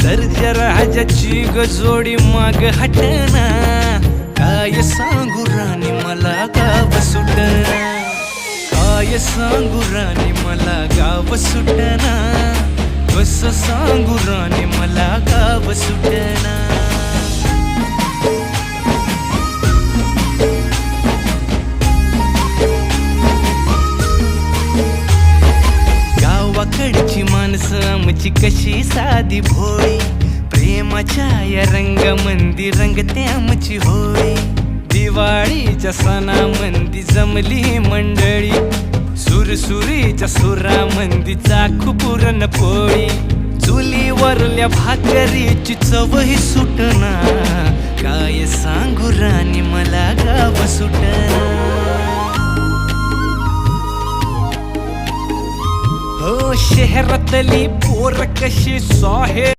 सर्जराजाची गजोडी माग हटना, काय सांगू राणी मला गाव सुटना, काय सांगू राणी मला गाव सुटना, कसं सांगू राणी मला गाव सुटना. गावाकडची माणसं आमची कशी साधी भोळी, प्रेमाच्या या रंगामंदी रंगते आमची होळी. दिवाळीच्या सणामंदी जमली मंडळी, सुरसुरीच्या सुरामंदी चाखू पुरणपोळी. चुलीवरल्या भाकरीची चवही सुटना, काय सांगू राणी मला गाव सुटना. हो शहरातली पोर कशी साहेब